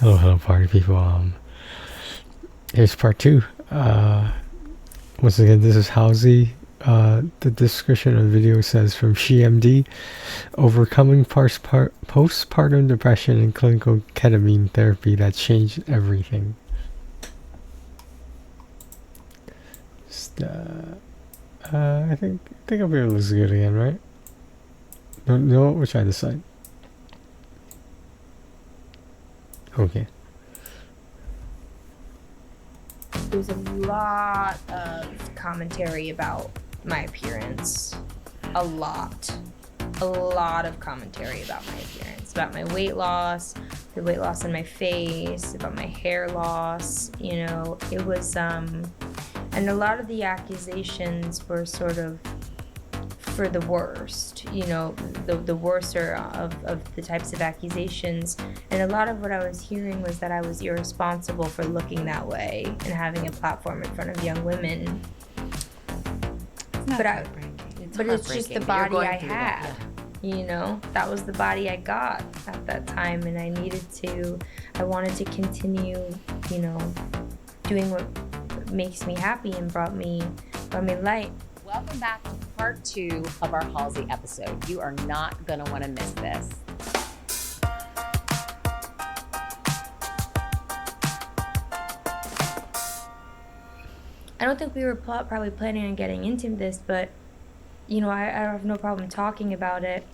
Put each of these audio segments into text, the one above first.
Hello, party people. Here's part two. Once again, this is Halsey. The description of the video says from SheMD, overcoming postpartum depression and clinical ketamine therapy that changed everything. Just, I think our video looks good again, right? No, we'll try this side. Okay. There's a lot of commentary about my appearance. A lot of commentary about my appearance, about my weight loss, the weight loss in my face, about my hair loss. You know, it was, and a lot of the accusations were sort of for the worst, you know, the worser of the types of accusations. And a lot of what I was hearing was that I was irresponsible for looking that way and having a platform in front of young women. But it's just the body I had. You know, that was the body I got at that time, and I wanted to continue, you know, doing what makes me happy and brought me light. Welcome back to part 2 of our Halsey episode. You are not going to want to miss this. I don't think we were probably planning on getting into this, but, you know, I have no problem talking about it.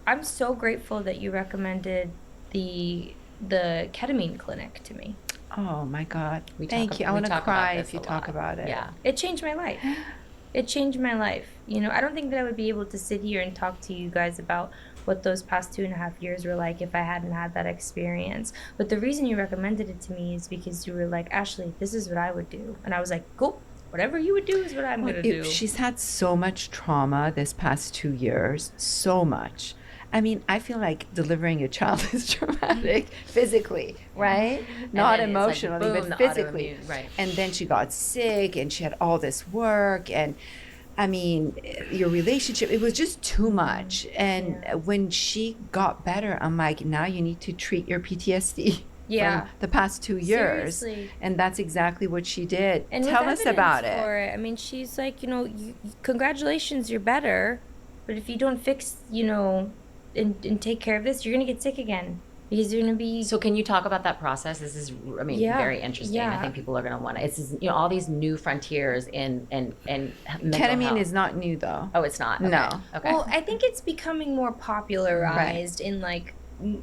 I'm so grateful that you recommended the ketamine clinic to me. Oh my God. Thank you. I want to cry if you talk about it. Yeah. It changed my life. It changed my life. You know, I don't think that I would be able to sit here and talk to you guys about what those past 2.5 years were like if I hadn't had that experience. But the reason you recommended it to me is because you were like, Ashley, this is what I would do. And I was like, cool. Whatever you would do is what I'm going to do. She's had so much trauma this past 2 years. So much. I mean, I feel like delivering a child is traumatic physically, right? Not emotionally, like, boom, but physically. Right. And then she got sick and she had all this work. And I mean, your relationship, it was just too much. And when she got better, I'm like, now you need to treat your PTSD. Yeah. From the past 2 years. Seriously. And that's exactly what she did. And Tell us about it. I mean, she's like, you know, congratulations, you're better. But if you don't fix, you know, and take care of this, you're going to get sick again. Because you're going to be... So can you talk about that process? This is, I mean, very interesting. Yeah. I think people are going to want to... It's, you know, all these new frontiers in mental Ketamine health. is not new, though. Oh, it's not? Okay. No. Okay. Well, I think it's becoming more popularized in, like,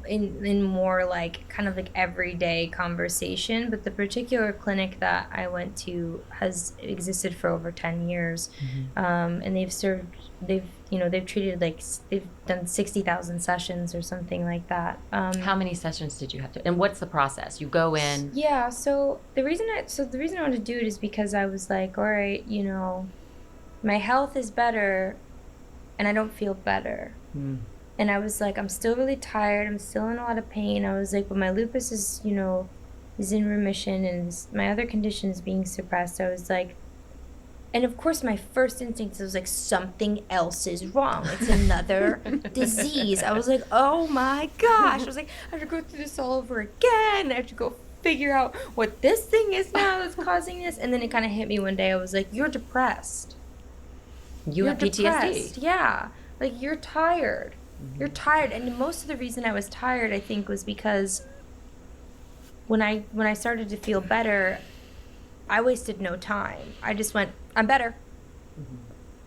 in more, like, kind of, like, everyday conversation. But the particular clinic that I went to has existed for over 10 years. Mm-hmm. And they've treated, like, they've done 60,000 sessions or something like that. How many sessions did you have to, and what's the process? You go in. Yeah, so the reason I wanted to do it is because I was like, all right, you know, my health is better and I don't feel better. And I was like, I'm still really tired, I'm still in a lot of pain. I was like, but my lupus is, you know, is in remission and my other condition is being suppressed. I was like, and of course, my first instinct was like, something else is wrong. It's another disease. I was like, oh my gosh. I was like, I have to go through this all over again. I have to go figure out what this thing is now that's causing this. And then it kind of hit me one day. I was like, you're depressed. You're have PTSD. Depressed. Yeah. Like, you're tired. Mm-hmm. You're tired. And most of the reason I was tired, I think, was because when I started to feel better, I wasted no time. I just went, I'm better. Mm-hmm.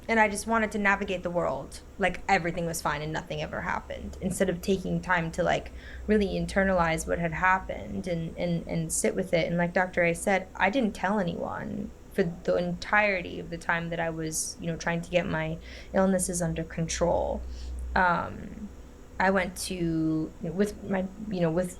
And I just wanted to navigate the world like everything was fine and nothing ever happened, instead of taking time to, like, really internalize what had happened and sit with it. And like Dr. A said, I didn't tell anyone for the entirety of the time that I was, you know, trying to get my illnesses under control. I went to, with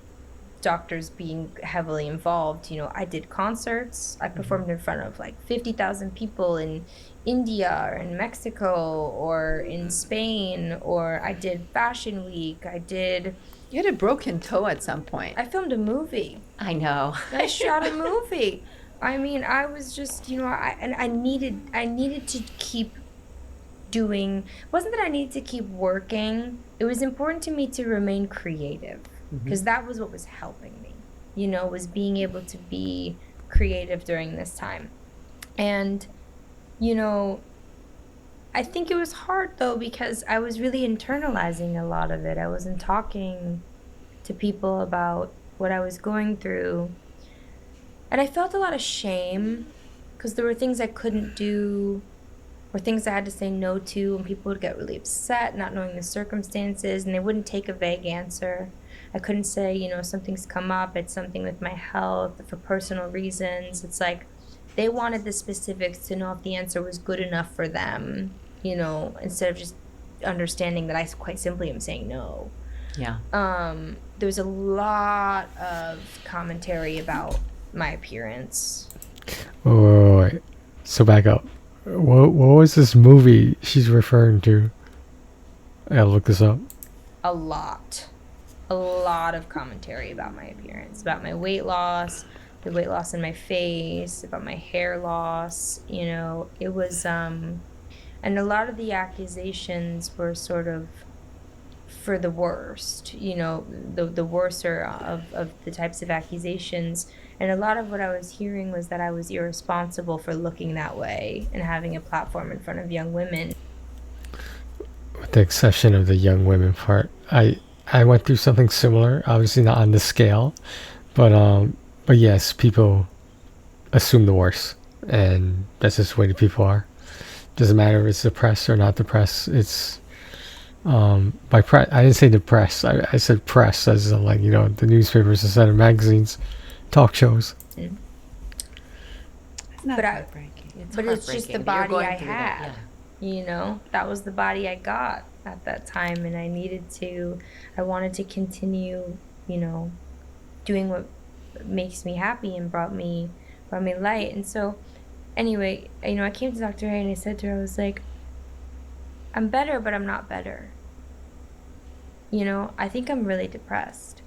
doctors being heavily involved, you know, I did concerts. I performed in front of like 50,000 people in India or in Mexico or in Spain, or I did Fashion Week. You had a broken toe at some point. I filmed a movie. I know. I shot a movie. I mean, I was just, you know, I needed to keep doing. It wasn't that I needed to keep working. It was important to me to remain creative, because that was what was helping me. you know, was being able to be creative during this time. And, you know, I think it was hard though, because I was really internalizing a lot of it. I wasn't talking to people about what I was going through. And I felt a lot of shame because there were things I couldn't do or things I had to say no to, and people would get really upset not knowing the circumstances, and they wouldn't take a vague answer. I couldn't say, you know, something's come up, it's something with my health for personal reasons. It's like they wanted the specifics to know if the answer was good enough for them, you know, instead of just understanding that I quite simply am saying no. Yeah. There was a lot of commentary about my appearance. Wait. So back up. What was this movie she's referring to? I gotta look this up. A lot of commentary about my appearance, about my weight loss, the weight loss in my face, about my hair loss. You know, it was, and a lot of the accusations were sort of for the worst, you know, the worser of the types of accusations. And a lot of what I was hearing was that I was irresponsible for looking that way and having a platform in front of young women. With the exception of the young women part, I went through something similar. Obviously not on this scale, but yes, people assume the worst, and that's just the way the people are. Doesn't matter if it's the press or not the press. It's by press. I didn't say the press. I said press, as in, like, you know, the newspapers, etc., magazines, talk shows. It's not But heartbreaking. it's just the heartbreaking, but you're body going I through that, had. yeah. You know, that was the body I got at that time, and I wanted to continue, you know, doing what makes me happy and brought me light. And so anyway, you know, I came to Dr. A and I said to her, I was like, I'm better, but I'm not better. You know, I think I'm really depressed.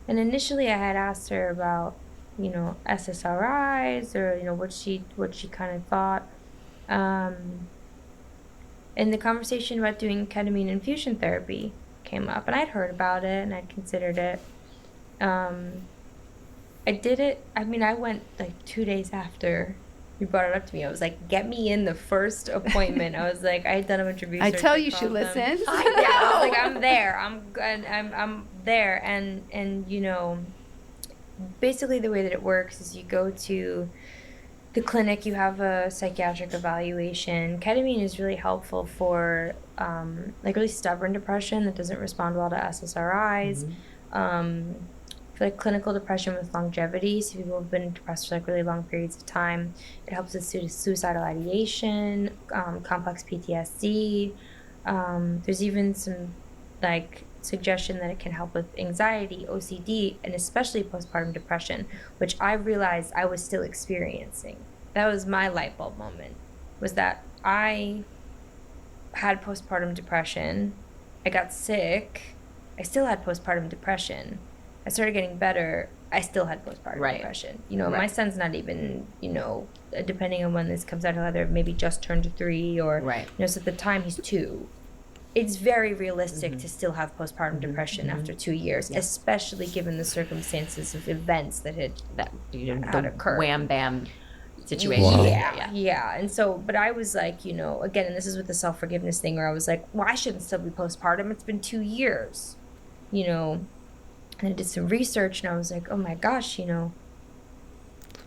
And initially I had asked her about, you know, SSRIs, or, you know, what she kind of thought. And the conversation about doing ketamine infusion therapy came up, and I'd heard about it and I'd considered it. I did it. I mean, I went like 2 days after you brought it up to me. I was like, get me in the first appointment. I was like, I had done a bunch of research. I tell you, called she listens. I know. I was like, I'm there. I'm there. And you know, basically the way that it works is you go to the clinic, you have a psychiatric evaluation. Ketamine is really helpful for like really stubborn depression that doesn't respond well to SSRIs. For like clinical depression with longevity, so people have been depressed for like really long periods of time. It helps with suicidal ideation, complex PTSD. There's even some like suggestion that it can help with anxiety, OCD, and especially postpartum depression, which I realized I was still experiencing. That was my light bulb moment, was that I had postpartum depression. I got sick. I still had postpartum depression. I started getting better. I still had postpartum depression. You know, my son's not even, you know, depending on when this comes out, either maybe just turned 3 or, you know, so at the time he's 2. It's very realistic to still have postpartum depression after 2 years, especially given the circumstances of events that had occurred. Wham bam situation. Wow. Yeah. And so, but I was like, you know, again, and this is with the self-forgiveness thing, where I was like, well, I shouldn't still be postpartum. It's been 2 years, you know. And I did some research, and I was like, oh my gosh, you know,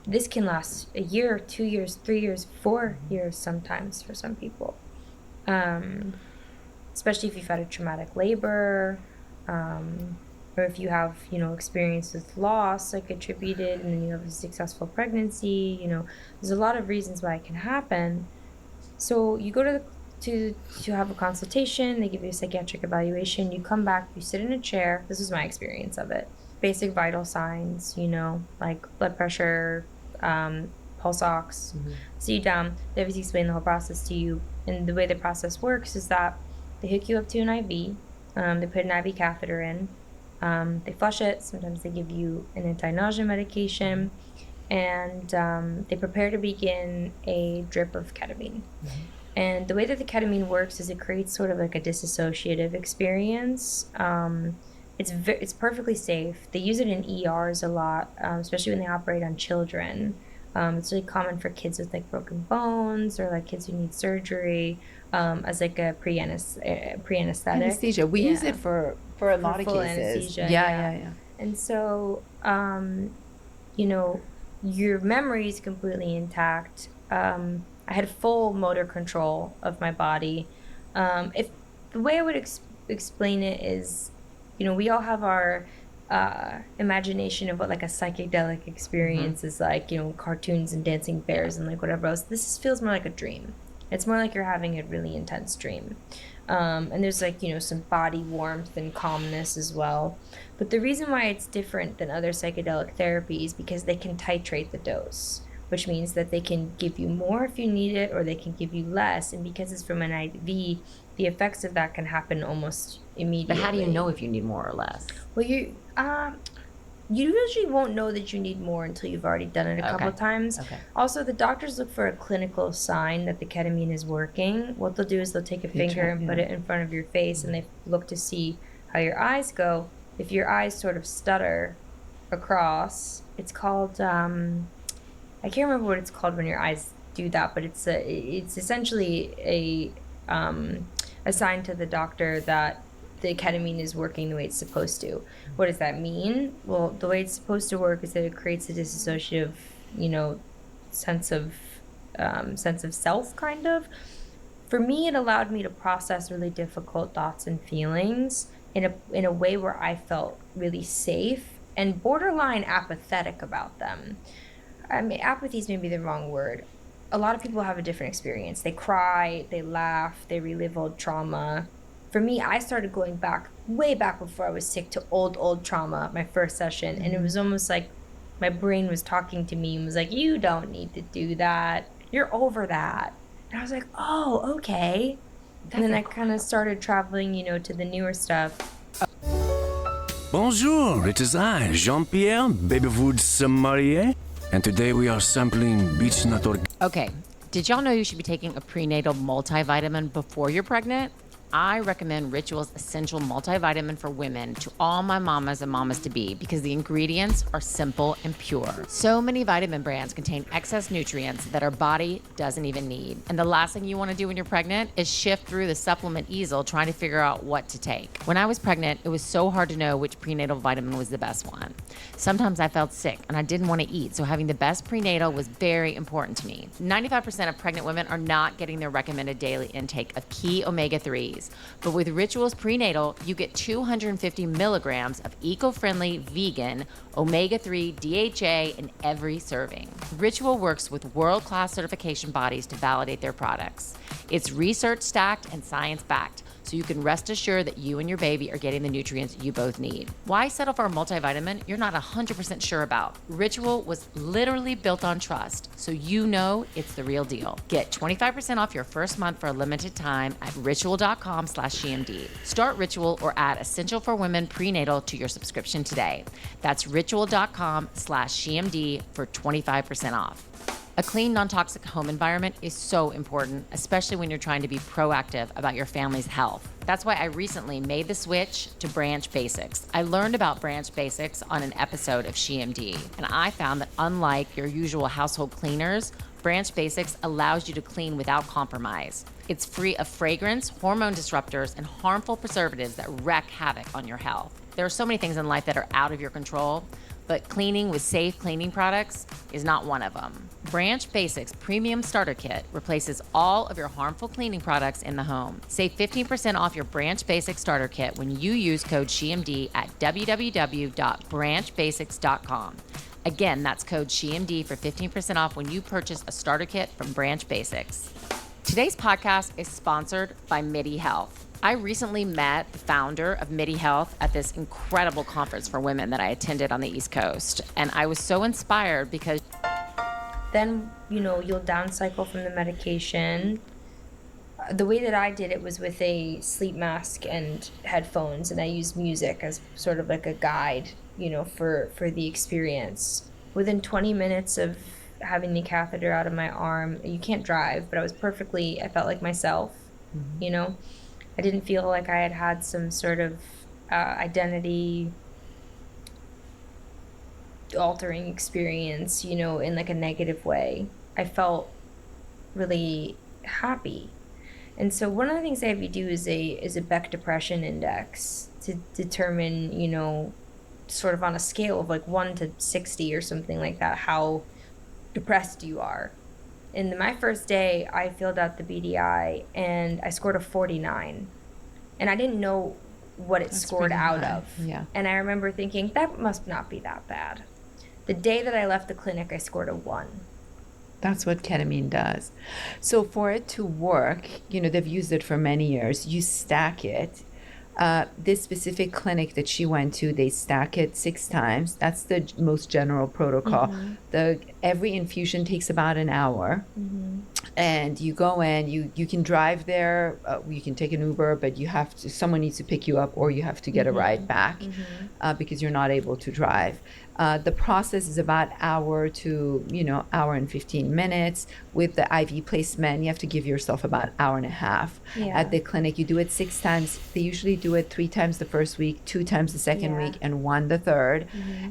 this can last a year, 2 years, 3 years, 4 years sometimes for some people. Especially if you've had a traumatic labor, or if you have, you know, experience with loss, like attributed, and then you have a successful pregnancy. You know, there's a lot of reasons why it can happen. So you go to have a consultation, they give you a psychiatric evaluation, you come back, you sit in a chair. This is my experience of it. Basic vital signs, you know, like blood pressure, pulse ox, sit you down, they obviously explain the whole process to you. And the way the process works is that they hook you up to an IV, they put an IV catheter in, they flush it, sometimes they give you an anti-nausea medication, and they prepare to begin a drip of ketamine. And the way that the ketamine works is it creates sort of like a dissociative experience. It's perfectly safe. They use it in ERs a lot, especially when they operate on children. It's really common for kids with like broken bones or like kids who need surgery, as like a pre-anesthetic. Anesthesia. We use it for a lot of full cases. anesthesia. Yeah. And so, you know, your memory is completely intact. I had full motor control of my body. If the way I would explain it is, you know, we all have our imagination of what like a psychedelic experience is like, you know, cartoons and dancing bears and like whatever else. This feels more like a dream. It's more like you're having a really intense dream. And there's like, you know, some body warmth and calmness as well. But the reason why it's different than other psychedelic therapies is because they can titrate the dose, which means that they can give you more if you need it, or they can give you less. And because it's from an IV, the effects of that can happen almost immediately. But how do you know if you need more or less? Well, you usually won't know that you need more until you've already done it a couple of times. Okay. Also, the doctors look for a clinical sign that the ketamine is working. What they'll do is they'll take a finger and put it in front of your face, and they look to see how your eyes go. If your eyes sort of stutter across, it's called I can't remember what it's called when your eyes do that, but it's essentially a sign to the doctor that the ketamine is working the way it's supposed to. What does that mean? Well, the way it's supposed to work is that it creates a disassociative, you know, sense of self, kind of. For me, it allowed me to process really difficult thoughts and feelings in a way where I felt really safe and borderline apathetic about them. I mean, apathy is maybe the wrong word. A lot of people have a different experience. They cry, they laugh, they relive old trauma. For me, I started going back, way back before I was sick, to old trauma, my first session. And it was almost like my brain was talking to me and was like, you don't need to do that. You're over that. And I was like, oh, okay. And then I kind of started traveling, you know, to the newer stuff. Bonjour, it is I, Jean-Pierre, baby food sommelier, and today we are sampling beach nut Okay, did y'all know you should be taking a prenatal multivitamin before you're pregnant? I recommend Ritual's Essential Multivitamin for Women to all my mamas and mamas-to-be because the ingredients are simple and pure. So many vitamin brands contain excess nutrients that our body doesn't even need. And the last thing you want to do when you're pregnant is shift through the supplement easel trying to figure out what to take. When I was pregnant, it was so hard to know which prenatal vitamin was the best one. Sometimes I felt sick and I didn't want to eat, so having the best prenatal was very important to me. 95% of pregnant women are not getting their recommended daily intake of key omega-3s. But with Rituals Prenatal, you get 250 milligrams of eco-friendly vegan omega-3 DHA in every serving. Ritual works with world-class certification bodies to validate their products. It's research-stacked and science-backed, so you can rest assured that you and your baby are getting the nutrients you both need. Why settle for a multivitamin you're not 100% sure about? Ritual was literally built on trust, so you know it's the real deal. Get 25% off your first month for a limited time at ritual.com/GMD. Start Ritual or add Essential for Women Prenatal to your subscription today. That's ritual.com/GMD for 25% off. A clean, non-toxic home environment is so important, especially when you're trying to be proactive about your family's health. That's why I recently made the switch to Branch Basics. I learned about Branch Basics on an episode of SheMD, and I found that unlike your usual household cleaners, Branch Basics allows you to clean without compromise. It's free of fragrance, hormone disruptors, and harmful preservatives that wreak havoc on your health. There are so many things in life that are out of your control, but cleaning with safe cleaning products is not one of them. Branch Basics Premium Starter Kit replaces all of your harmful cleaning products in the home. Save 15% off your Branch Basics Starter Kit when you use code SheMD at www.branchbasics.com. Again, that's code SheMD for 15% off when you purchase a starter kit from Branch Basics. Today's podcast is sponsored by MIDI Health. I recently met the founder of MIDI Health at this incredible conference for women that I attended on the East Coast. And I was so inspired because then, you know, you'll down cycle from the medication. The way that I did it was with a sleep mask and headphones, and I used music as sort of like a guide, you know, for the experience. Within 20 minutes of having the catheter out of my arm, you can't drive, but I felt like myself, you know? I didn't feel like I had some sort of identity altering experience, you know, in like a negative way, I felt really happy. And so one of the things I have you do is a Beck Depression Index to determine, you know, sort of on a scale of like 1 to 60 or something like that, how depressed you are. And my first day, I filled out the BDI and I scored a 49. And I didn't know what it scored out of. Yeah. And I remember thinking, that must not be that bad. The day that I left the clinic, I scored a 1. That's what ketamine does. So for it to work, you know, they've used it for many years. You stack it. This specific clinic that she went to, they stack it 6 times. That's the most general protocol. Every infusion takes about an hour. And you go in, you can drive there, you can take an Uber, but someone needs to pick you up, or you have to get a ride back because you're not able to drive. The process is about hour to, hour and 15 minutes. With the IV placement, you have to give yourself about hour and a half. At the clinic, you do it 6 times. They usually do it 3 times the first week, 2 times the second week, and 1 the third.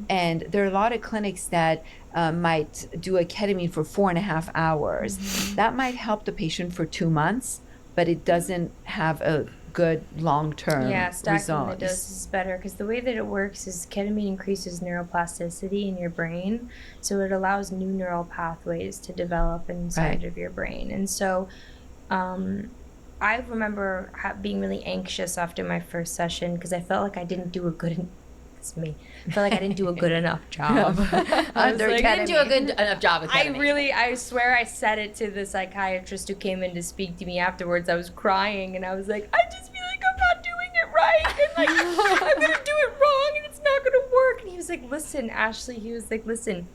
And there are a lot of clinics that might do a ketamine for 4.5 hours. That might help the patient for 2 months, but it doesn't have a good long-term stacking the dose is better, because the way that it works is ketamine increases neuroplasticity in your brain, so it allows new neural pathways to develop inside of your brain. And so I remember being really anxious after my first session because I felt like I didn't do a good I felt like I didn't do a good enough job. I didn't do a good enough job with ketamine. I swear I said it to the psychiatrist who came in to speak to me afterwards. I was crying and I was like, I just feel like I'm not doing it right. And like, I'm going to do it wrong and it's not going to work. And he was like, listen, Ashley, listen,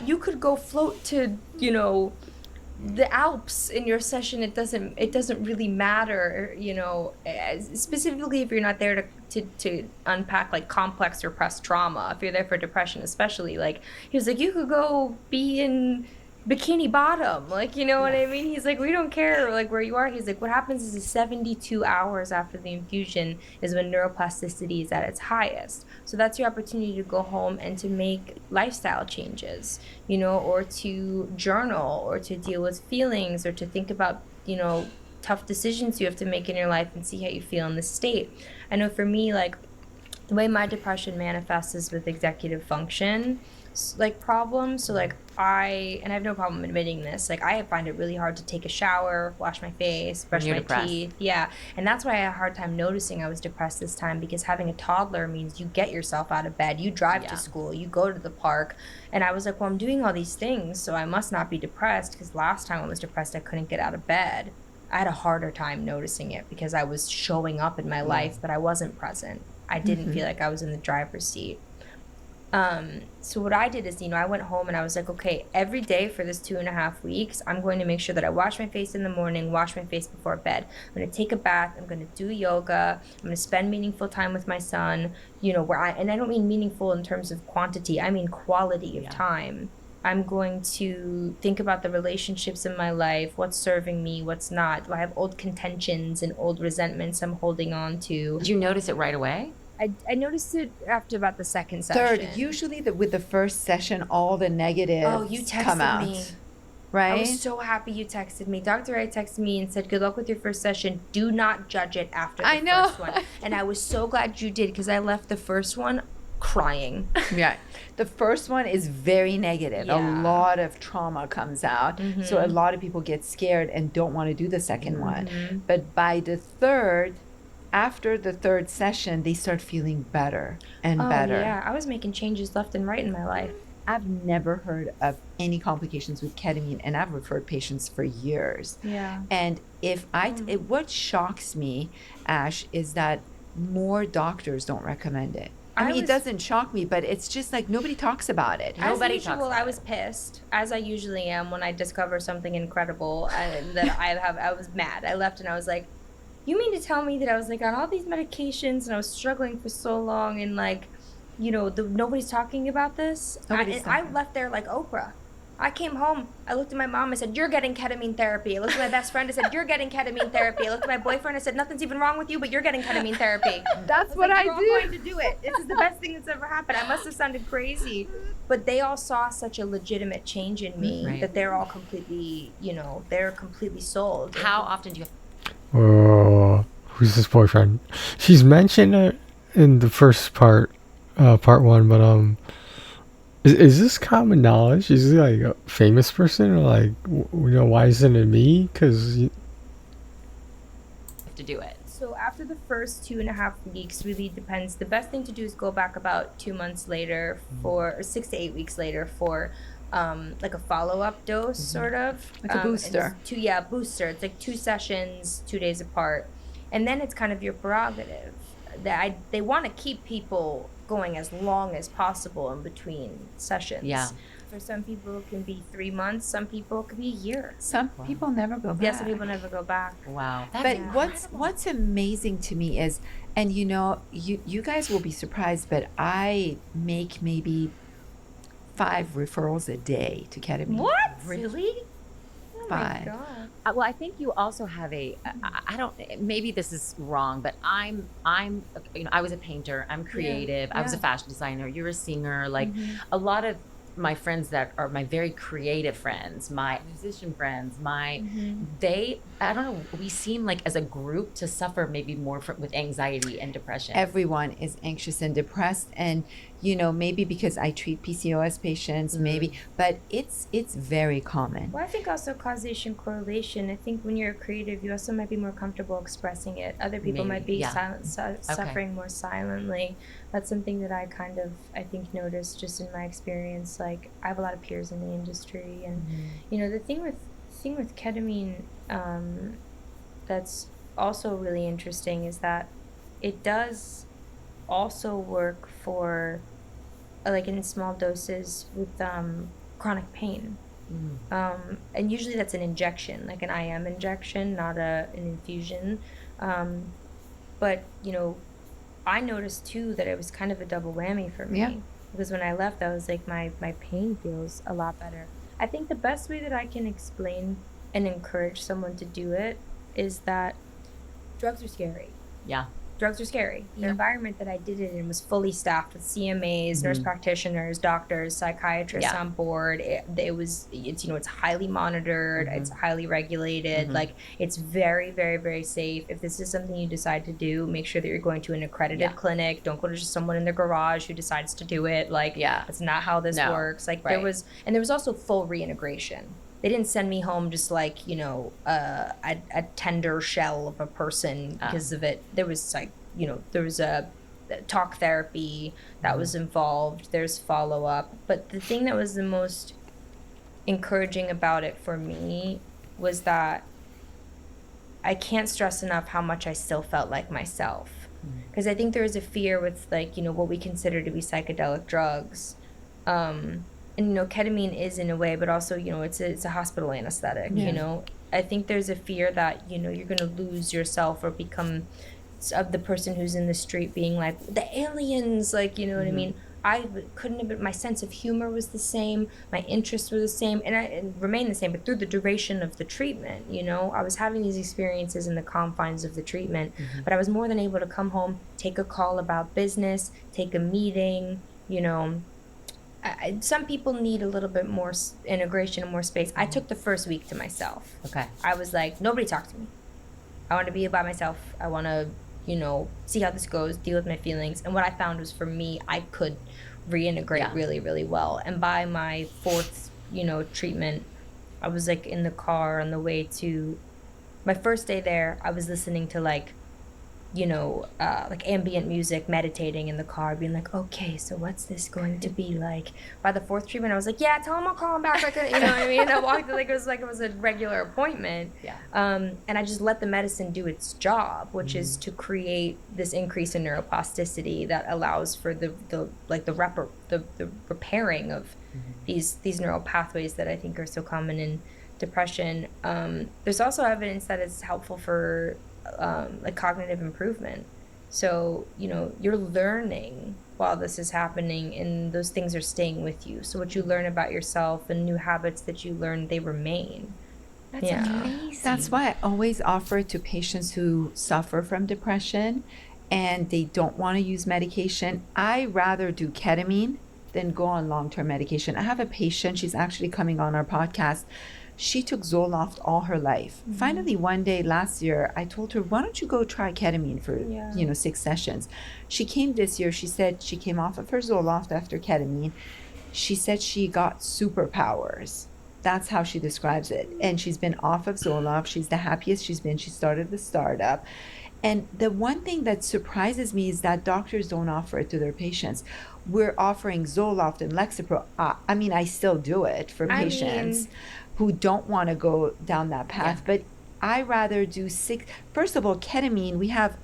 you could go float to, the Alps in your session. It doesn't really matter, specifically if you're not there to unpack like complex repressed trauma. If you're there for depression, especially, like he was like, you could go be in Bikini Bottom, like, you know what I mean? He's like, we don't care like where you are. He's like, what happens is 72 hours after the infusion is when neuroplasticity is at its highest. So that's your opportunity to go home and to make lifestyle changes, or to journal, or to deal with feelings, or to think about, tough decisions you have to make in your life and see how you feel in this state. I know for me, like, the way my depression manifests is with executive function, like, problems. So, like, I have no problem admitting this, like, I find it really hard to take a shower, wash my face, brush my teeth. Yeah. And that's why I had a hard time noticing I was depressed this time, because having a toddler means you get yourself out of bed, you drive to school, you go to the park. And I was like, well, I'm doing all these things, so I must not be depressed, because last time I was depressed, I couldn't get out of bed. I had a harder time noticing it because I was showing up in my life, but I wasn't present. I didn't feel like I was in the driver's seat. So what I did is, I went home and I was like, okay, every day for this 2.5 weeks, I'm going to make sure that I wash my face in the morning, wash my face before bed. I'm going to take a bath. I'm going to do yoga. I'm going to spend meaningful time with my son, and I don't mean meaningful in terms of quantity. I mean quality of time. I'm going to think about the relationships in my life, what's serving me, what's not. Do I have old contentions and old resentments I'm holding on to? Did you notice it right away? I noticed it after about the second session. Third, usually with the first session, all the negatives you texted come out. Me. Right? I was so happy you texted me. Dr. Wright texted me and said, good luck with your first session. Do not judge it after the first one. And I was so glad you did, because I left the first one crying. Yeah. The first one is very negative. A lot of trauma comes out. So a lot of people get scared and don't want to do the second one. But by the third, after the third session, they start feeling better and better. Yeah, I was making changes left and right in my life. I've never heard of any complications with ketamine, and I've referred patients for years. Yeah. And what shocks me, Ash, is that more doctors don't recommend it. I mean, it doesn't shock me, but it's just like nobody talks about it. Nobody talks about it. I was pissed, as I usually am when I discover something incredible that I was mad. I left and I was like, you mean to tell me that I was like on all these medications and I was struggling for so long, and like, nobody's talking about this? I left there like Oprah. I came home. I looked at my mom. I said, "You're getting ketamine therapy." I looked at my best friend. I said, "You're getting ketamine therapy." I looked at my boyfriend. I said, "Nothing's even wrong with you, but you're getting ketamine therapy." That's what Like, I you're all do. going to do it. This is the best thing that's ever happened. I must have sounded crazy, but they all saw such a legitimate change in me Right. that they're all completely, they're completely sold. How often do you Oh, who's this boyfriend? She's mentioned it in the first part one, but is this common knowledge? Is he like a famous person, or like why isn't it me? Because have to do it? So after the first 2.5 weeks, really depends. The best thing to do is go back about 2 months later or 6 to 8 weeks later for like a follow-up dose, sort of. Like a booster. Booster. It's like 2 sessions, 2 days apart. And then it's kind of your prerogative. They want to keep people going as long as possible in between sessions. Yeah. For some people, it can be 3 months. Some people, it could be a year. Some people never go back. Yeah, some people never go back. Wow. But That's what's amazing to me is, and you guys will be surprised, but I make maybe 5 referrals a day to ketamine. What? Really? Oh my 5. God. well, I think you also have I don't, maybe this is wrong, but I'm, I was a painter, I'm creative, I was a fashion designer, you're a singer, like a lot of my friends that are my very creative friends, my musician friends, I don't know, we seem like as a group to suffer maybe more with anxiety and depression. Everyone is anxious and depressed, and maybe because I treat PCOS patients, maybe, but it's very common. Well, I think also causation correlation. I think when you're a creative, you also might be more comfortable expressing it. Other people might be suffering more silently. That's something that I I think noticed just in my experience. Like, I have a lot of peers in the industry, and the thing with ketamine that's also really interesting is that it does also work for like in small doses with chronic pain. And usually that's an injection, like an IM injection, not an infusion. But I noticed too that it was kind of a double whammy for me, because when I left, I was like, my pain feels a lot better. I think the best way that I can explain and encourage someone to do it is that drugs are scary. Yeah. Drugs are scary. The environment that I did it in was fully staffed with CMAs, nurse practitioners, doctors, psychiatrists on board. It's highly monitored. It's highly regulated. Like, it's very, very, very safe. If this is something you decide to do, make sure that you're going to an accredited clinic. Don't go to just someone in their garage who decides to do it. Like, that's not how this works. Like, there was also full reintegration. They didn't send me home just like, a tender shell of a person because of it. There was there was a talk therapy that was involved. There's follow-up. But the thing that was the most encouraging about it for me was that I can't stress enough how much I still felt like myself. Because I think there is a fear with what we consider to be psychedelic drugs. And ketamine is in a way, but also it's a hospital anesthetic. I think there's a fear that you're gonna lose yourself or become of the person who's in the street being like the aliens, like what I mean. I couldn't have been, my sense of humor was the same, my interests were the same, and remain the same, but through the duration of the treatment, I was having these experiences in the confines of the treatment, but I was more than able to come home, take a call about business, take a meeting. Some people need a little bit more integration and more space. I took the first week to myself. Okay. I was like, nobody talk to me. I want to be by myself. I want to, see how this goes, deal with my feelings. And what I found was, for me, I could reintegrate really, really well. And by my 4th, treatment, I was like in the car on the way to my first day there. I was listening to like ambient music, meditating in the car, being like, okay, so what's this going to be like? By the 4th treatment, I was like, yeah, tell him I'll call him back. Like, what I mean? I walked like it was a regular appointment. Yeah. And I just let the medicine do its job, which is to create this increase in neuroplasticity that allows for the repairing of these neural pathways that I think are so common in depression. There's also evidence that it's helpful for like cognitive improvement. So you're learning while this is happening, and those things are staying with you. So what you learn about yourself and new habits that you learn, they remain. That's amazing. That's why I always offer it to patients who suffer from depression and they don't want to use medication. I rather do ketamine than go on long-term medication. I have a patient, she's actually coming on our podcast. She took Zoloft all her life. Finally, one day last year, I told her, why don't you go try ketamine for, 6 sessions? She came this year. She said she came off of her Zoloft after ketamine. She said she got superpowers. That's how she describes it. And she's been off of Zoloft. She's the happiest she's been. She started the startup. And the one thing that surprises me is that doctors don't offer it to their patients. We're offering Zoloft and Lexapro. I mean, I still do it for patients who don't want to go down that path. But I rather do first of all, ketamine, we have,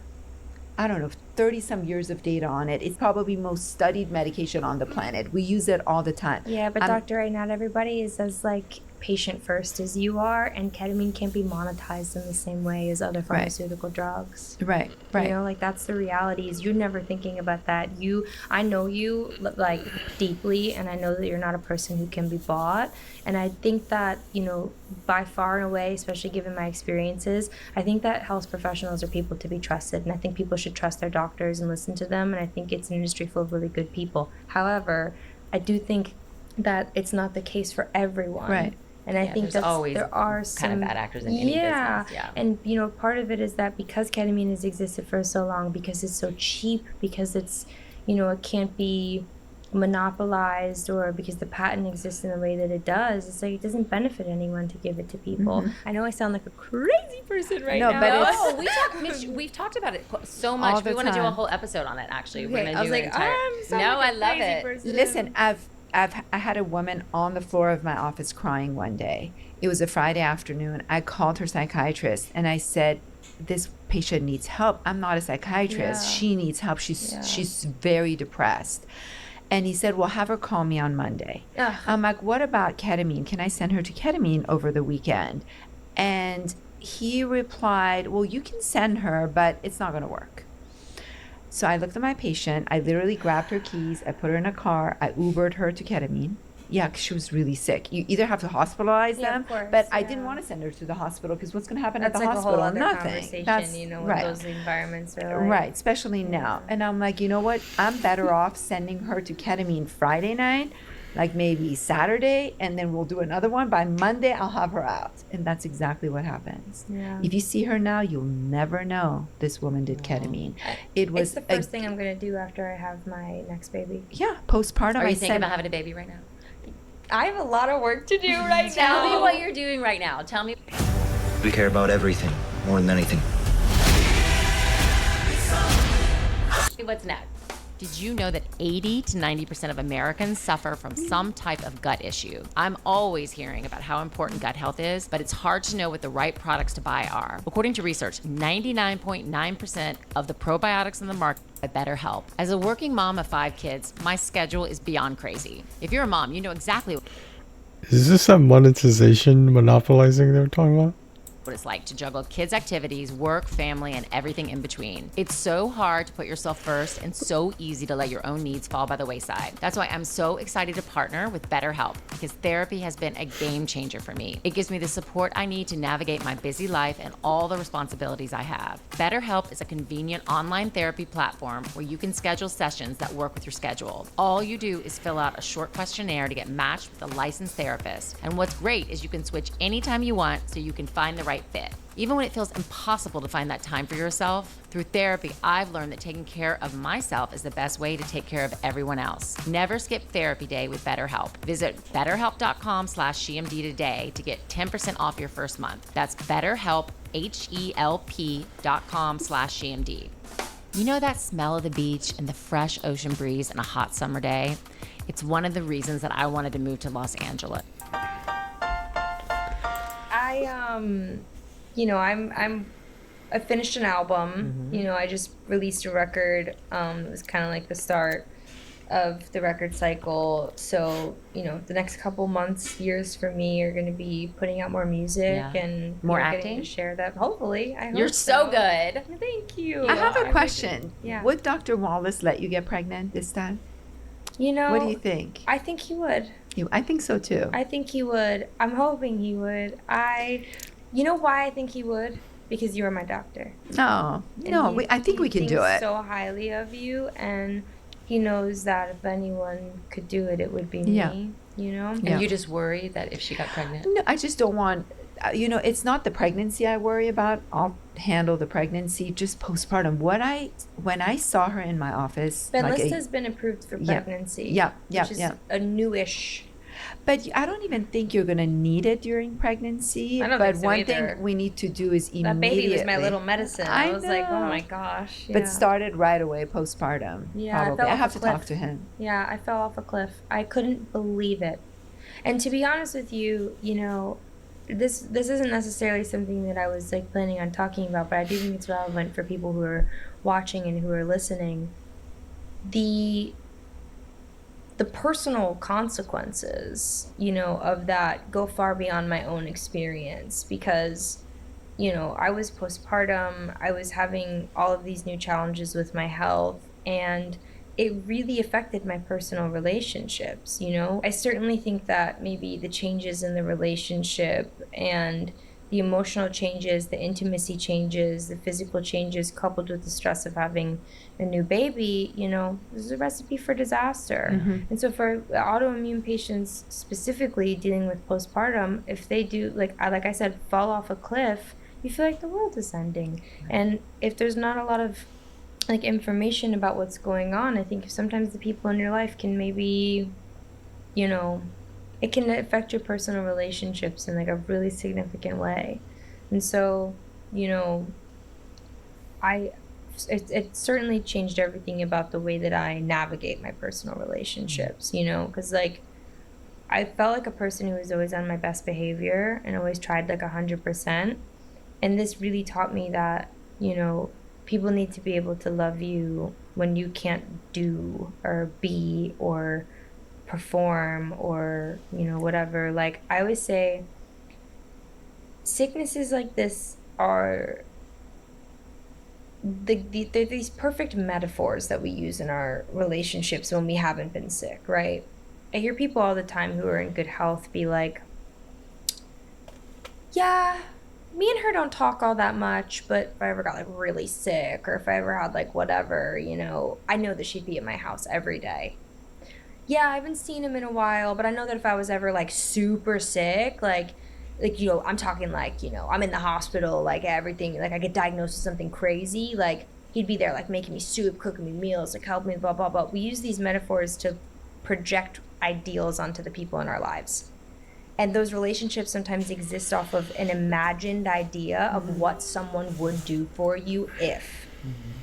I don't know, 30 some years of data on it. It's probably most studied medication on the planet. We use it all the time. Yeah, but Dr. Ray, not everybody is as like patient first as you are, and ketamine can't be monetized in the same way as other pharmaceutical drugs. Right. You know, like that's the reality. Is you're never thinking about that. I know you like deeply, and I know that you're not a person who can be bought. And I think that, you know, by far and away, especially given my experiences, I think that health professionals are people to be trusted, and I think people should trust their doctors and listen to them. And I think it's an industry full of really good people. However, I do think that it's not the case for everyone. Right. And I think there's always there are some kind of bad actors in any business. Yeah. And you know, part of it is that because ketamine has existed for so long, because it's so cheap, because it's, you know, it can't be monopolized, or because the patent exists in the way that it does, it's like it doesn't benefit anyone to give it to people. I know I sound like a crazy person right now. But We've talked about it so much. All the We want to do a time. whole episode on it, actually. Okay, We're gonna I was do an like, entire... I'm so No, I like a love crazy it. person. Listen, I had a woman on the floor of my office crying one day. It was a Friday afternoon. I called her psychiatrist and I said, this patient needs help. I'm not a psychiatrist. Yeah. She needs help. She's very depressed. And he said, well, have her call me on Monday. Ugh. I'm like, what about ketamine? Can I send her to ketamine over the weekend? And he replied, well, you can send her, but it's not going to work. So I looked at my patient. I literally grabbed her keys. I put her in a car. I Ubered her to ketamine. Yeah, 'cause she was really sick. You either have to hospitalize them, of course, but I didn't want to send her to the hospital because what's going to happen That's at the like hospital? a whole other Nothing. conversation, you know, what those environments are like. Right, especially now. And I'm like, you know what? I'm better off sending her to ketamine Friday night, like maybe Saturday, and then we'll do another one. By Monday, I'll have her out. And that's exactly what happens. Yeah. If you see her now, you'll never know this woman did ketamine. It was It's the first thing I'm going to do after I have my next baby. Yeah, postpartum. Are I you thinking said- about having a baby right now? I have a lot of work to do right now. Tell me what you're doing right now. Tell me. We care about everything, more than anything. What's next? Did you know that 80 to 90% of Americans suffer from some type of gut issue? I'm always hearing about how important gut health is, but it's hard to know what the right products to buy are. According to research, 99.9% of the probiotics in the market are BetterHelp. As a working mom of 5 kids, my schedule is beyond crazy. If you're a mom, you know exactly Is this that monetization monopolizing they're talking about? what it's like to juggle kids' activities, work, family, and everything in between. It's so hard to put yourself first and so easy to let your own needs fall by the wayside. That's why I'm so excited to partner with BetterHelp, because therapy has been a game changer for me. It gives me the support I need to navigate my busy life and all the responsibilities I have. BetterHelp is a convenient online therapy platform where you can schedule sessions that work with your schedule. All you do is fill out a short questionnaire to get matched with a licensed therapist. And what's great is you can switch anytime you want so you can find the right fit. Even when it feels impossible to find that time for yourself, through therapy, I've learned that taking care of myself is the best way to take care of everyone else. Never skip therapy day with BetterHelp. Visit betterhelp.com/GMD today to get 10% off your first month. That's BetterHelp, HELP.com/GMD. You know that smell of the beach and the fresh ocean breeze on a hot summer day? It's one of the reasons that I wanted to move to Los Angeles. I finished an album. You know, I just released a record. It was kind of like the start of the record cycle. So, you know, the next couple months, years for me are going to be putting out more music Yeah. and More getting acting? to share that. Hopefully, I hope You're so good. Thank you. I have I a really- question. Yeah. Would Dr. Wallace let you get pregnant this time? You know, What do you think? I think he would. I think so too. I think he would. I'm hoping he would. You know why I think he would? Because you are my doctor. No, And no, he- I think he we can do thinks it. so highly of you, and he knows that if anyone could do it, it would be Yeah. me. You know. Yeah. And you just worry that if she got pregnant. No, I just don't want, it's not the pregnancy I worry about. I'll handle the pregnancy, just postpartum. When I saw her in my office, Benlysta has been approved for Yeah. pregnancy. Yeah, yeah, which is yeah. a newish. But I don't even think you're gonna need it during pregnancy. I don't but think so one either. thing we need to do is immediately. That baby was my little medicine. I was like, oh know. my gosh. But yeah. started right away postpartum. Yeah, I probably. fell I off have a to cliff. talk to him. Yeah, I fell off a cliff. I couldn't believe it. And to be honest with you, you know, this isn't necessarily something that I was like planning on talking about, but I do think it's relevant for people who are watching and who are listening. The personal consequences, you know, of that go far beyond my own experience because, you know, I was postpartum, I was having all of these new challenges with my health, and it really affected my personal relationships, you know? I certainly think that maybe the changes in the relationship and the emotional changes, the intimacy changes, the physical changes, coupled with the stress of having a new baby, you know, this is a recipe for disaster. And so for autoimmune patients specifically dealing with postpartum, if they do, like I said, fall off a cliff, you feel like the world is ending. And if there's not a lot of like information about what's going on, I think sometimes the people in your life can maybe, you know, it can affect your personal relationships in like a really significant way. And so, you know, it certainly changed everything about the way that I navigate my personal relationships, you know, because like I felt like a person who was always on my best behavior and always tried like 100%. And this really taught me that, you know, people need to be able to love you when you can't do or be or perform or, you know, whatever. Like I always say, sicknesses like this are they're these perfect metaphors that we use in our relationships when we haven't been sick, right? I hear people all the time who are in good health be like, yeah, me and her don't talk all that much, but if I ever got like really sick or if I ever had like whatever, you know, I know that she'd be at my house every day. Yeah, I haven't seen him in a while, but I know that if I was ever like super sick, like, you know, I'm talking like, you know, I'm in the hospital, like everything, like I get diagnosed with something crazy, like he'd be there, like making me soup, cooking me meals, like help me, blah, blah, blah. We use these metaphors to project ideals onto the people in our lives. And those relationships sometimes exist off of an imagined idea of what someone would do for you if.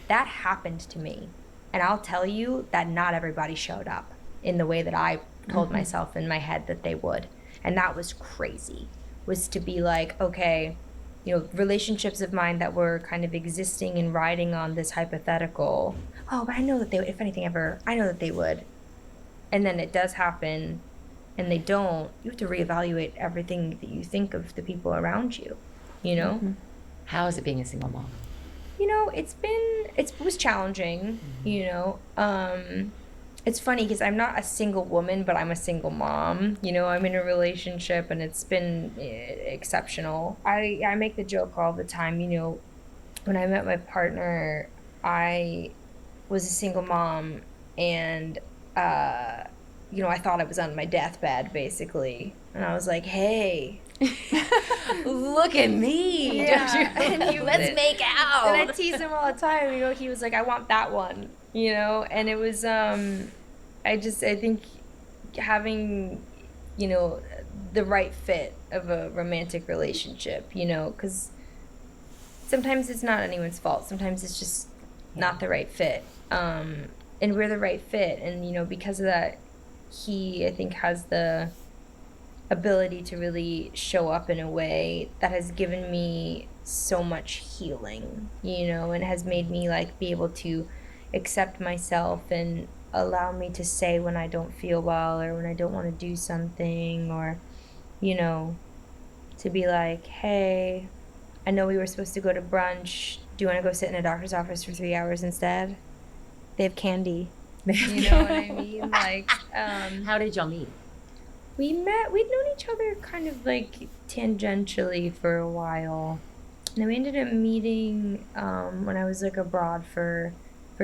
That happened to me. And I'll tell you that not everybody showed up in the way that I told myself in my head that they would. And that was crazy, was to be like, okay, you know, relationships of mine that were kind of existing and riding on this hypothetical, oh, but I know that they would, if anything ever, I know that they would. And then it does happen and they don't, you have to reevaluate everything that you think of the people around you, you know? How is it being a single mom? You know, it was challenging, you know. It's funny because I'm not a single woman, but I'm a single mom. You know, I'm in a relationship and it's been exceptional. I make the joke all the time, you know, when I met my partner, I was a single mom and, you know, I thought I was on my deathbed basically. And I was like, hey, Look at me. yeah. And he Let's make out. And I tease him all the time. You know, he was like, I want that one, you know? And it was, I think having, you know, the right fit of a romantic relationship, you know, because sometimes it's not anyone's fault. Sometimes it's just not the right fit. And we're the right fit. And, you know, because of that, he, I think, has the ability to really show up in a way that has given me so much healing, you know, and has made me like be able to accept myself and allow me to say when I don't feel well or when I don't want to do something, or, you know, to be like, hey, I know we were supposed to go to brunch. Do you want to go sit in a doctor's office for 3 hours instead? They have candy. You know what I mean? Like, How did y'all meet? we'd known each other kind of like tangentially for a while. And then we ended up meeting when I was like abroad for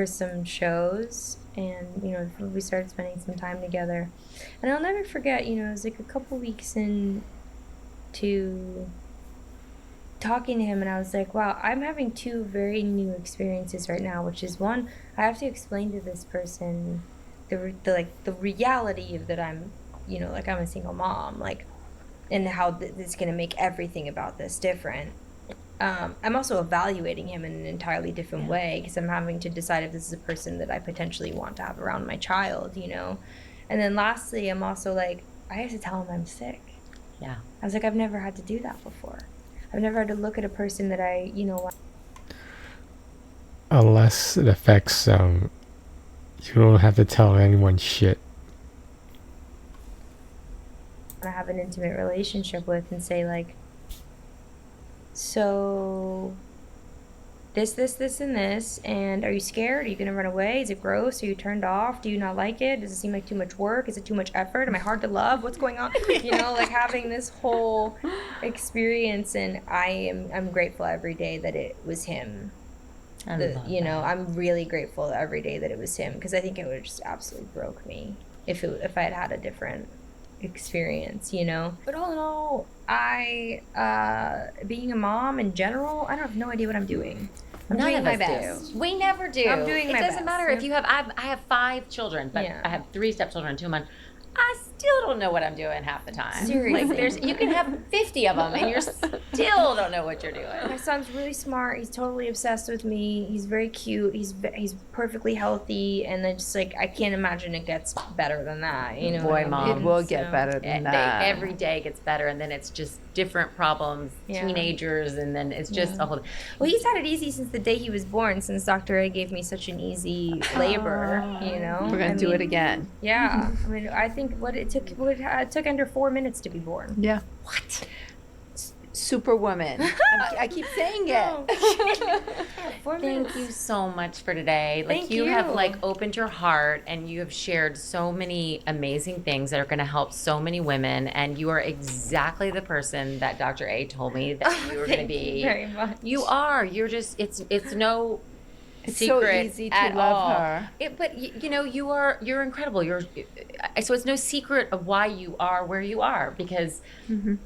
some shows, and, you know, we started spending some time together. And I'll never forget, you know, it was like a couple weeks into talking to him, and I was like, wow, I'm having two very new experiences right now, which is, one, I have to explain to this person the reality of that I'm, you know, like, I'm a single mom, like, and how this is going to make everything about this different. I'm also evaluating him in an entirely different way, because I'm having to decide if this is a person that I potentially want to have around my child, you know. And then lastly, I'm also like, I have to tell him I'm sick. Yeah. I was like, I've never had to do that before. I've never had to look at a person that I, you know, Unless it affects, you don't have to tell anyone shit. want to have an intimate relationship with, and say like, so this, and this, and are you scared? Are you gonna run away? Is it gross? Are you turned off? Do you not like it? Does it seem like too much work? Is it too much effort? Am I hard to love? What's going on? You know, like, having this whole experience, and I'm grateful every day that it was him. You know, I'm really grateful every day that it was him, because I think it would have just absolutely broke me if I had had a different experience, you know. But all in all, being a mom in general, I have no idea what I'm doing. I'm None doing of my us best. do. We never do. I'm doing my It doesn't best. matter if you have. I have 5 children, but Yeah. I have 3 stepchildren, 2 months. I still don't know what I'm doing half the time. Seriously. Like, you can have 50 of them, and you still don't know what you're doing. My son's really smart. He's totally obsessed with me. He's very cute. He's perfectly healthy, and I just, like, I can't imagine it gets better than that. You know, Boy, what I mean? Mom. It will get So- better than that. Every day gets better, and then it's just different problems, Yeah. teenagers, and then it's just a whole. Well, he's had it easy since the day he was born, since Dr. A gave me such an easy labor, you know? We're gonna do it again. Yeah. I mean, I think it took under 4 minutes to be born. Yeah. What? Superwoman. I keep saying it. 4 Thank minutes. you so much for today. Like, Thank you have, you. like, opened your heart, and you have shared so many amazing things that are going to help so many women, and you are exactly the person that Dr. A told me that you were going to Thank be. you very much. You are. You're just. It's no. It's so secret easy to at love all. her. But you know, you're incredible. So it's no secret of why you are where you are, because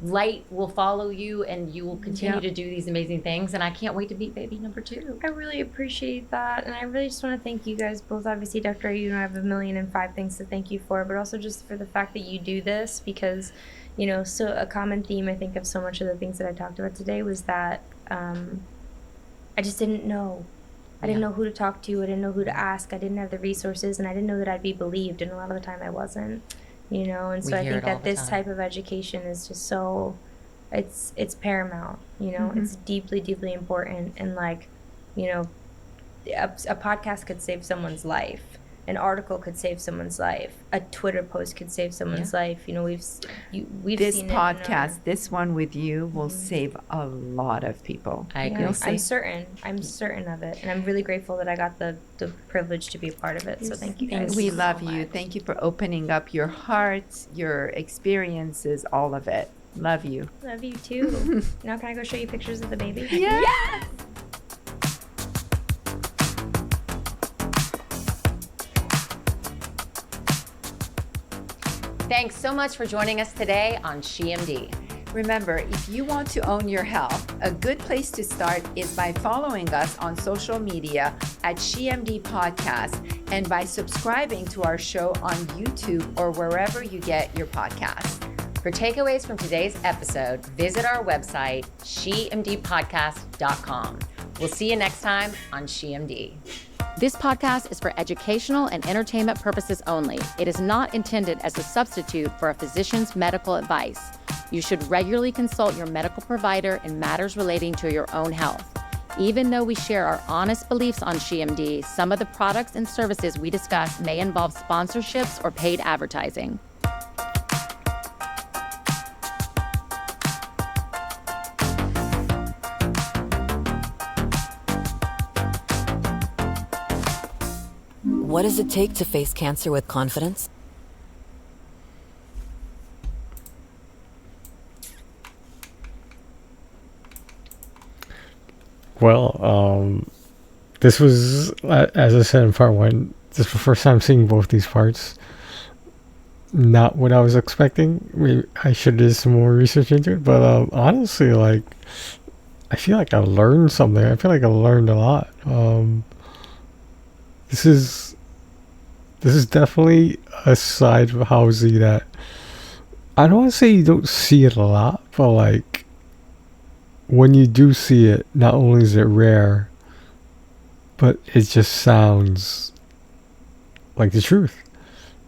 light will follow you, and you will continue to do these amazing things. And I can't wait to meet baby number 2. I really appreciate that, and I really just want to thank you guys both. Obviously, Dr. A, you know, I have 1,000,005 things to thank you for, but also just for the fact that you do this, because, you know, so a common theme, I think, of so much of the things that I talked about today was that I just didn't know. I didn't know who to talk to. I didn't know who to ask. I didn't have the resources, and I didn't know that I'd be believed. And a lot of the time, I wasn't. You know, and so I think that this type of education is just so, it's paramount. You know, it's deeply, deeply important. And, like, you know, a podcast could save someone's life. An article could save someone's life. A Twitter post could save someone's life. You know, we've This seen podcast, this one with you, will save a lot of people. I agree. Yeah, You'll see. I'm certain of it, and I'm really grateful that I got the privilege to be a part of it. So thank you guys. We so love you. much. Thank you for opening up your hearts, your experiences, all of it. Love you. Love you too. Now can I go show you pictures of the baby? Yes! Thanks so much for joining us today on SheMD. Remember, if you want to own your health, a good place to start is by following us on social media at SheMD Podcast, and by subscribing to our show on YouTube or wherever you get your podcasts. For takeaways from today's episode, visit our website, shemdpodcast.com. We'll see you next time on SheMD. This podcast is for educational and entertainment purposes only. It is not intended as a substitute for a physician's medical advice. You should regularly consult your medical provider in matters relating to your own health. Even though we share our honest beliefs on SheMD, some of the products and services we discuss may involve sponsorships or paid advertising. What does it take to face cancer with confidence? Well, this was, as I said in part one, this is the first time seeing both these parts. Not what I was expecting. Maybe I should do some more research into it, but honestly, like, I feel like I learned something. I feel like I learned a lot. This is definitely a side of Halsey that I don't want to say you don't see it a lot, but like when you do see it, not only is it rare, but it just sounds like the truth.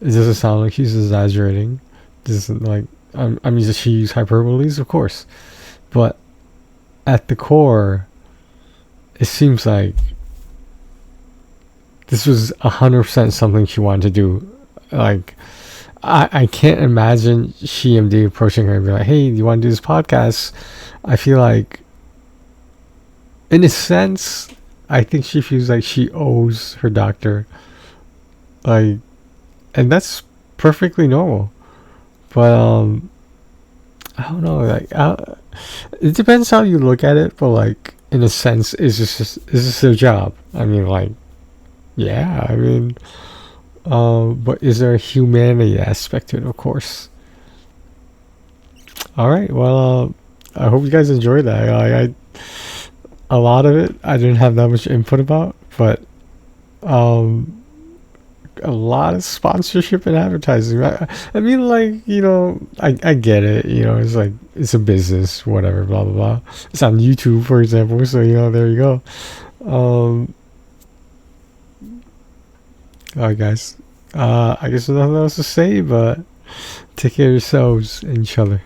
It doesn't sound like she's exaggerating. It doesn't like I mean, does she use hyperboles? Of course, but at the core, it seems like this was 100% something she wanted to do. Like, I can't imagine SheMD approaching her and be like, "Hey, you want to do this podcast?" I feel like, in a sense, I think she feels like she owes her doctor, like, and that's perfectly normal. But I don't know, like, it depends how you look at it. But like, in a sense, is this their job? I mean, like, yeah, I mean, but is there a humanity aspect to it? Of course. All right, well, I hope you guys enjoyed that. I a lot of it I didn't have that much input about, but a lot of sponsorship and advertising. I mean, like, you know, I get it. You know, it's like it's a business, whatever, blah blah blah. It's on YouTube, for example, so you know, there you go. Alright, guys. I guess there's nothing else to say, but take care of yourselves and each other.